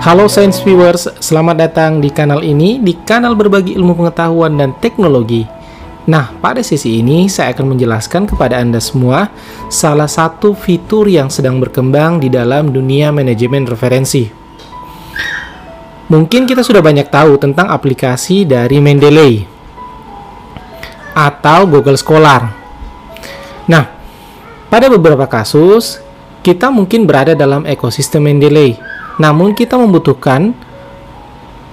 Halo Science Viewers, selamat datang di kanal ini, di kanal berbagi ilmu pengetahuan dan teknologi. Nah, pada sesi ini saya akan menjelaskan kepada Anda semua salah satu fitur yang sedang berkembang di dalam dunia manajemen referensi. Mungkin kita sudah banyak tahu tentang aplikasi dari Mendeley atau Google Scholar. Nah, pada beberapa kasus, kita mungkin berada dalam ekosistem Mendeley. Namun kita membutuhkan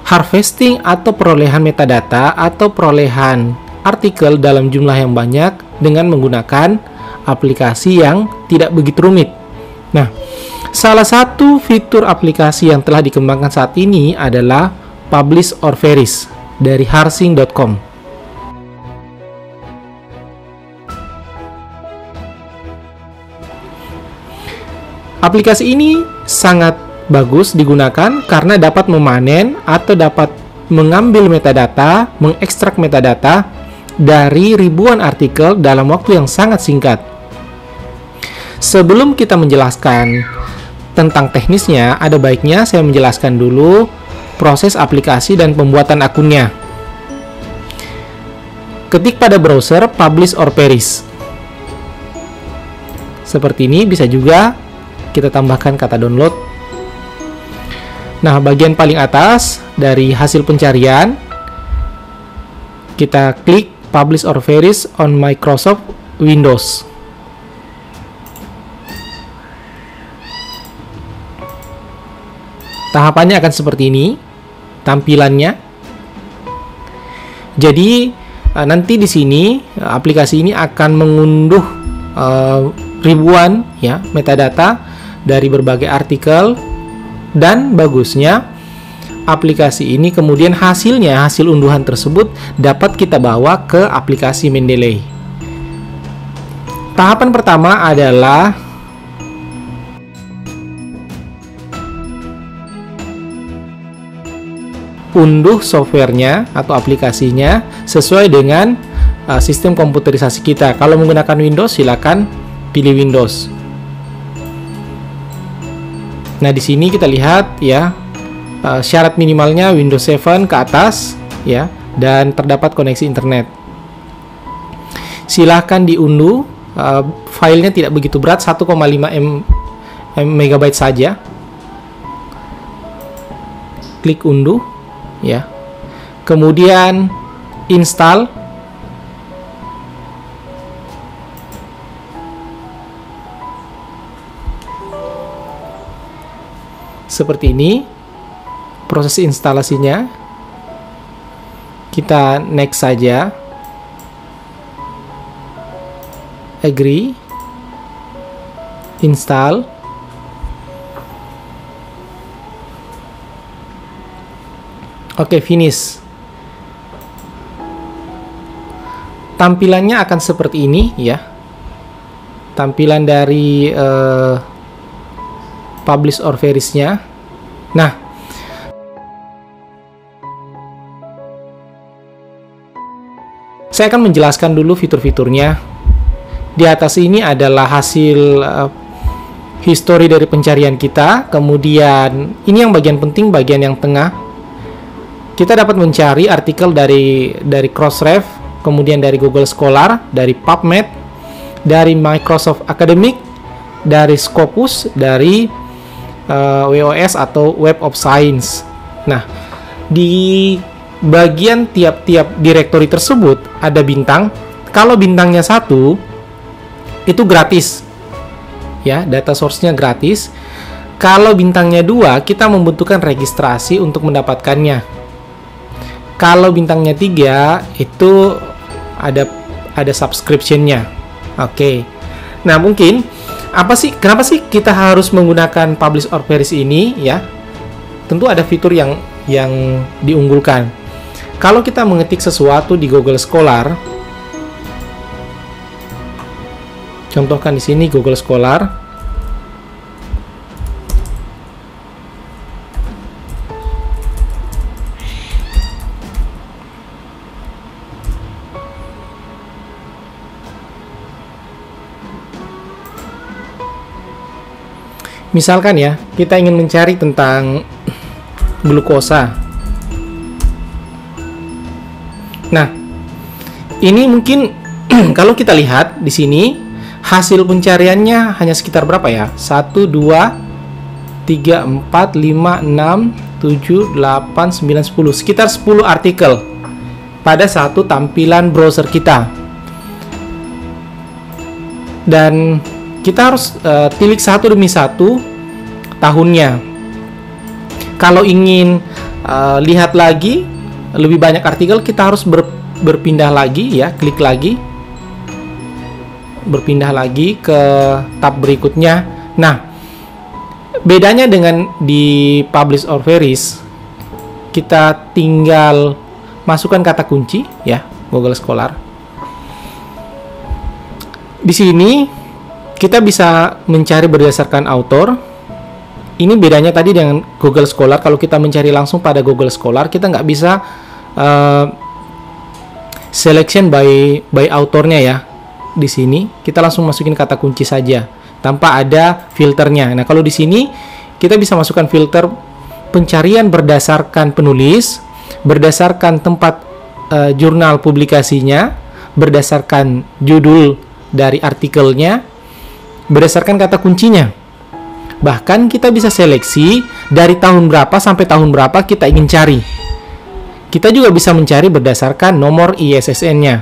harvesting atau perolehan metadata atau perolehan artikel dalam jumlah yang banyak dengan menggunakan aplikasi yang tidak begitu rumit. Nah, salah satu fitur aplikasi yang telah dikembangkan saat ini adalah Publish or Varies dari harsing.com. Aplikasi ini sangat bagus digunakan karena dapat memanen atau dapat mengambil metadata, mengekstrak metadata dari ribuan artikel dalam waktu yang sangat singkat. Sebelum kita menjelaskan tentang teknisnya, ada baiknya saya menjelaskan dulu proses aplikasi dan pembuatan akunnya. Ketik pada browser Publish or Varies. Seperti ini, bisa juga kita tambahkan kata download. Nah, bagian paling atas dari hasil pencarian, kita klik Publish or Varies on Microsoft Windows. Tahapannya akan seperti ini, tampilannya. Jadi, nanti di sini aplikasi ini akan mengunduh ribuan ya metadata dari berbagai artikel. Dan bagusnya aplikasi ini kemudian hasil unduhan tersebut dapat kita bawa ke aplikasi Mendeley. Tahapan pertama adalah unduh softwarenya atau aplikasinya sesuai dengan sistem komputerisasi kita. Kalau menggunakan Windows, silakan pilih Windows. Nah, di sini kita lihat ya, syarat minimalnya Windows 7 ke atas ya, dan terdapat koneksi internet. Silahkan diunduh, filenya tidak begitu berat, 1,5 MB saja. Klik unduh ya. Kemudian install. Seperti ini proses instalasinya. Kita next saja, agree, install. Oke, finish. Tampilannya akan seperti ini ya, tampilan dari Publish or Varies-nya. Nah, saya akan menjelaskan dulu fitur-fiturnya. Di atas ini adalah hasil history dari pencarian kita. Kemudian ini yang bagian penting, bagian yang tengah. Kita dapat mencari artikel dari Crossref, kemudian dari Google Scholar, dari PubMed, dari Microsoft Academic, dari Scopus, dari WOS atau Web of Science. Nah, di bagian tiap-tiap direktori tersebut ada bintang. Kalau bintangnya 1 itu gratis ya, data source-nya gratis. Kalau bintangnya 2, kita membutuhkan registrasi untuk mendapatkannya. Kalau bintangnya 3 itu ada subscription-nya. Oke. Nah, mungkin kenapa sih kita harus menggunakan Publish or Varies ini ya? Tentu ada fitur yang diunggulkan. Kalau kita mengetik sesuatu di Google Scholar, contohkan di sini Google Scholar. Misalkan ya, kita ingin mencari tentang glukosa. Nah, ini mungkin kalau kita lihat di sini hasil pencariannya hanya sekitar berapa ya? 1, 2, 3, 4, 5, 6, 7, 8, 9, 10. Sekitar 10 artikel pada satu tampilan browser kita. Dan kita harus tilik satu demi satu tahunnya. Kalau ingin lihat lagi lebih banyak artikel, kita harus berpindah lagi ya, klik lagi, berpindah lagi ke tab berikutnya. Nah, bedanya dengan di Publish or Vary, kita tinggal masukkan kata kunci ya, Google Scholar. Di sini kita bisa mencari berdasarkan author. Ini bedanya tadi dengan Google Scholar. Kalau kita mencari langsung pada Google Scholar, kita nggak bisa selection by authornya ya. Di sini kita langsung masukin kata kunci saja tanpa ada filternya. Nah, kalau di sini kita bisa masukkan filter pencarian berdasarkan penulis, berdasarkan tempat jurnal publikasinya, berdasarkan judul dari artikelnya, berdasarkan kata kuncinya. Bahkan kita bisa seleksi dari tahun berapa sampai tahun berapa kita ingin cari. Kita juga bisa mencari berdasarkan nomor ISSN-nya.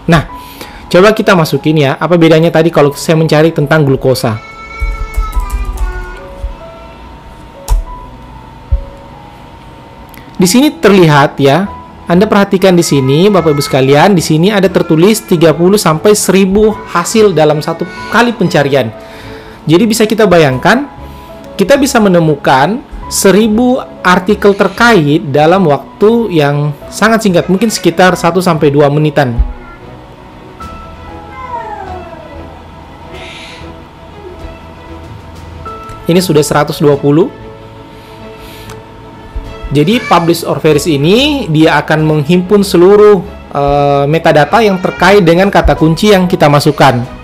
Nah, coba kita masukin ya, apa bedanya tadi kalau saya mencari tentang glukosa. Di sini terlihat ya, Anda perhatikan di sini Bapak Ibu sekalian, di sini ada tertulis 30 sampai 1000 hasil dalam satu kali pencarian. Jadi bisa kita bayangkan, kita bisa menemukan 1000 artikel terkait dalam waktu yang sangat singkat, mungkin sekitar 1 sampai 2 menitan. Ini sudah 120. Jadi Publish or Vary ini dia akan menghimpun seluruh metadata yang terkait dengan kata kunci yang kita masukkan.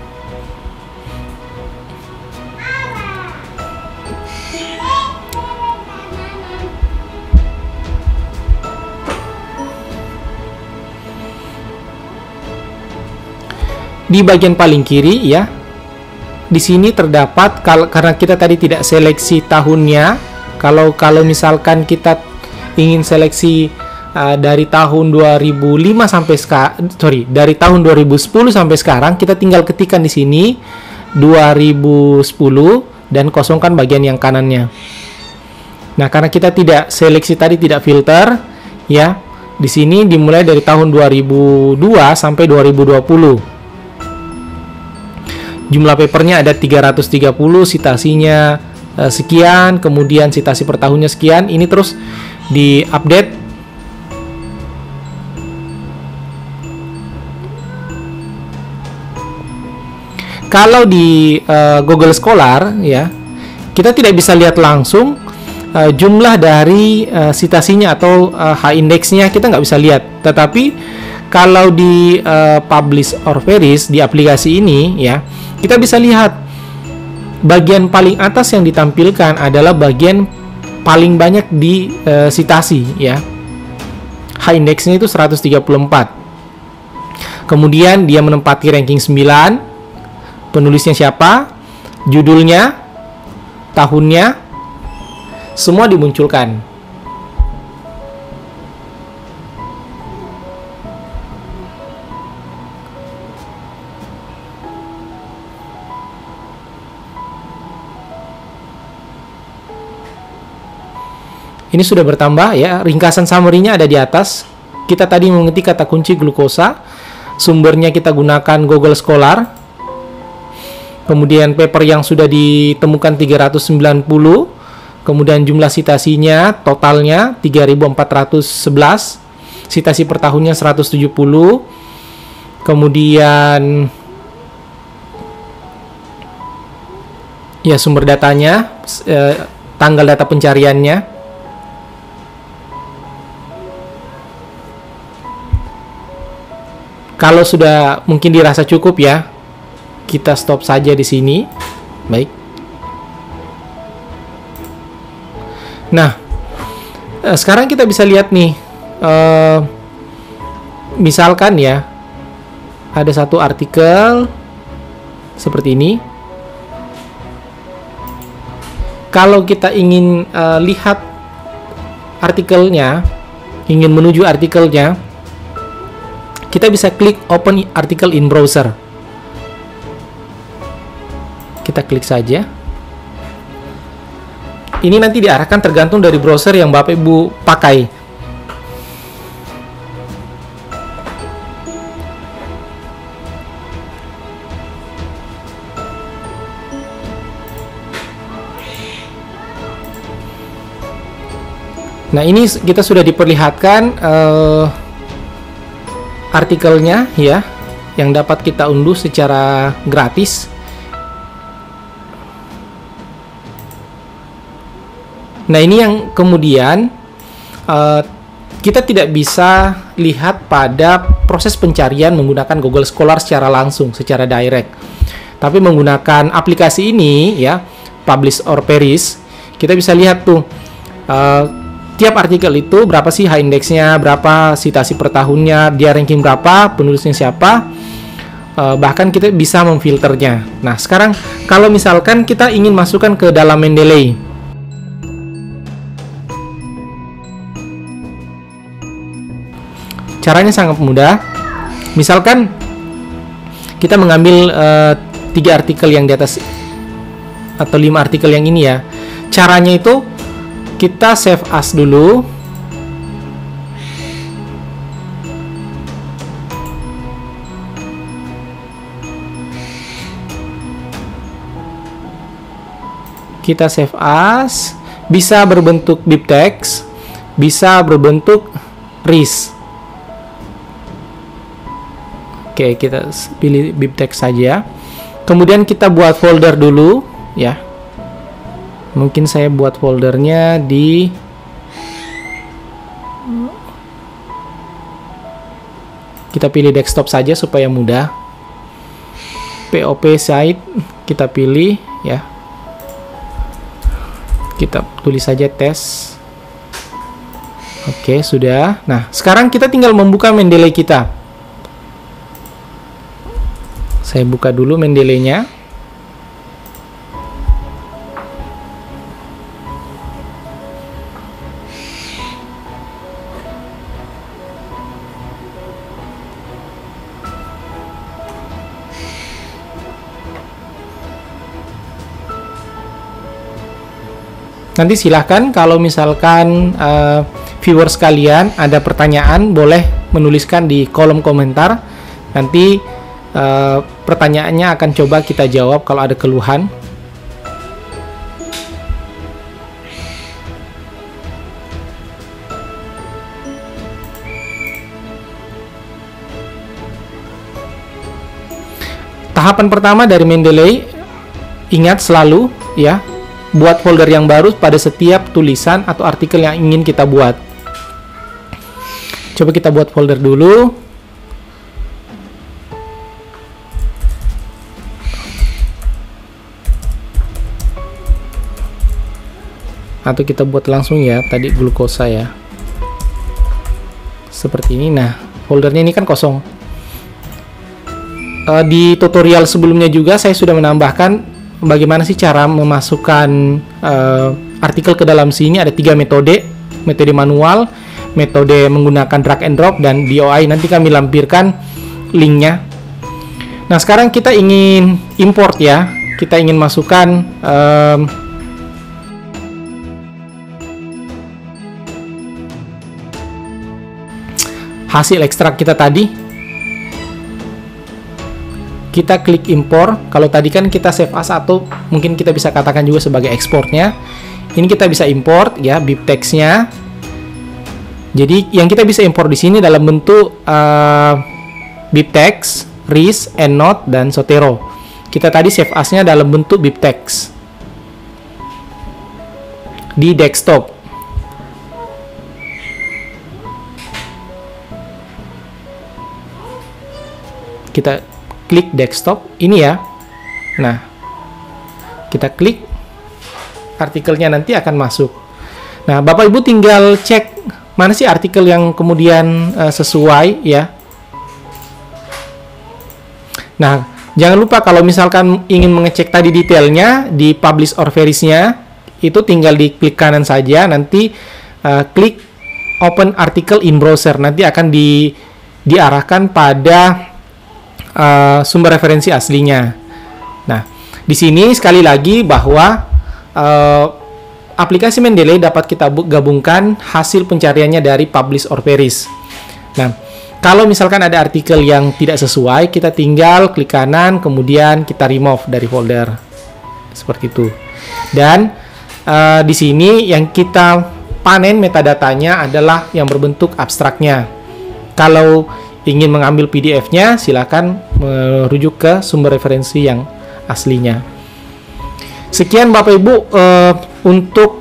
Di bagian paling kiri ya, di sini terdapat, karena kita tadi tidak seleksi tahunnya, kalau misalkan kita ingin seleksi dari tahun 2005 sampai dari tahun 2010 sampai sekarang, kita tinggal ketikkan di sini 2010 dan kosongkan bagian yang kanannya. Nah, karena kita tidak seleksi tadi, tidak filter ya, di sini dimulai dari tahun 2002 sampai 2020. Jumlah papernya ada 330, citasinya sekian, kemudian citasi per tahunnya sekian. Ini terus di-update. Kalau di Google Scholar ya, kita tidak bisa lihat langsung jumlah dari citasinya atau H-index-nya, kita nggak bisa lihat. Tetapi kalau di Publish or Vary di aplikasi ini ya, kita bisa lihat bagian paling atas yang ditampilkan adalah bagian paling banyak di citasi ya. H-index-nya itu 134. Kemudian dia menempati ranking 9. Penulisnya siapa? Judulnya, tahunnya, semua dimunculkan. Ini sudah bertambah ya, ringkasan summary-nya ada di atas. Kita tadi mengetik kata kunci glukosa, sumbernya kita gunakan Google Scholar. Kemudian paper yang sudah ditemukan 390, kemudian jumlah citasinya totalnya 3411, citasi per tahunnya 170, kemudian ya sumber datanya, tanggal data pencariannya. Kalau sudah mungkin dirasa cukup ya, kita stop saja di sini. Baik. Nah, Sekarang kita bisa lihat nih, misalkan ya, ada satu artikel seperti ini. Kalau kita ingin lihat artikelnya, ingin menuju artikelnya, kita bisa klik open article in browser. Kita klik saja. Ini nanti diarahkan tergantung dari browser yang Bapak Ibu pakai. Nah, ini kita sudah diperlihatkan artikelnya ya, yang dapat kita unduh secara gratis. Nah, ini yang kemudian kita tidak bisa lihat pada proses pencarian menggunakan Google Scholar secara langsung, secara direct. Tapi menggunakan aplikasi ini ya, Publish or Perish, kita bisa lihat tuh tiap artikel itu berapa sih high index-nya, berapa citasi per tahunnya, dia ranking berapa, penulisnya siapa, bahkan kita bisa memfilternya. Nah, sekarang kalau misalkan kita ingin masukkan ke dalam Mendeley, caranya sangat mudah. Misalkan kita mengambil 3 artikel yang di atas atau 5 artikel yang ini ya. Caranya itu kita save as dulu. Kita save as, bisa berbentuk bibtex, bisa berbentuk RIS. Oke, kita pilih bibtex saja. Kemudian kita buat folder dulu ya. Mungkin saya buat foldernya di kita pilih desktop saja supaya mudah. POP site kita pilih ya. Kita tulis saja tes. Oke, sudah. Nah, sekarang kita tinggal membuka Mendeley kita. Saya buka dulu Mendeley-nya. Nanti silahkan kalau misalkan viewers kalian ada pertanyaan, boleh menuliskan di kolom komentar. Nanti pertanyaannya akan coba kita jawab kalau ada keluhan. Tahapan pertama dari Mendeley, ingat selalu ya, buat folder yang baru pada setiap tulisan atau artikel yang ingin kita buat. Coba kita buat folder dulu. Atau kita buat langsung ya, tadi glukosa ya, seperti ini. Nah, foldernya ini kan kosong. Di tutorial sebelumnya juga saya sudah menambahkan bagaimana sih cara memasukkan artikel ke dalam sini. Ada 3 metode: metode manual, metode menggunakan drag and drop, dan DOI. Nanti kami lampirkan linknya. Nah, sekarang kita ingin import ya, kita ingin masukkan hasil ekstrak kita tadi. Kita klik import. Kalau tadi kan kita save as, atau mungkin kita bisa katakan juga sebagai ekspornya. Ini kita bisa import ya bibtex-nya. Jadi yang kita bisa import di sini dalam bentuk bibtex, RIS, EndNote, dan Zotero. Kita tadi save as-nya dalam bentuk bibtex di desktop. Kita klik desktop ini ya. Nah, kita klik, artikelnya nanti akan masuk. Nah, Bapak Ibu tinggal cek mana sih artikel yang kemudian sesuai ya. Nah, jangan lupa kalau misalkan ingin mengecek tadi detailnya di publish or varies-nya, itu tinggal di klik kanan saja, nanti klik open article in browser, nanti akan diarahkan pada sumber referensi aslinya. Nah, di sini sekali lagi bahwa aplikasi Mendeley dapat kita gabungkan hasil pencariannya dari publish or varies. Nah, kalau misalkan ada artikel yang tidak sesuai, kita tinggal klik kanan, kemudian kita remove dari folder. Seperti itu. Dan di sini yang kita panen metadatanya adalah yang berbentuk abstraknya. Kalau ingin mengambil PDF-nya, silakan merujuk ke sumber referensi yang aslinya. Sekian Bapak Ibu untuk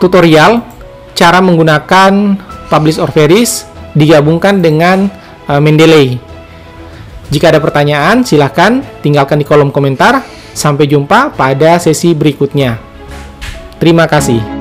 tutorial cara menggunakan publish or varies digabungkan dengan Mendeley. Jika ada pertanyaan, silahkan tinggalkan di kolom komentar. Sampai jumpa pada sesi berikutnya. Terima kasih.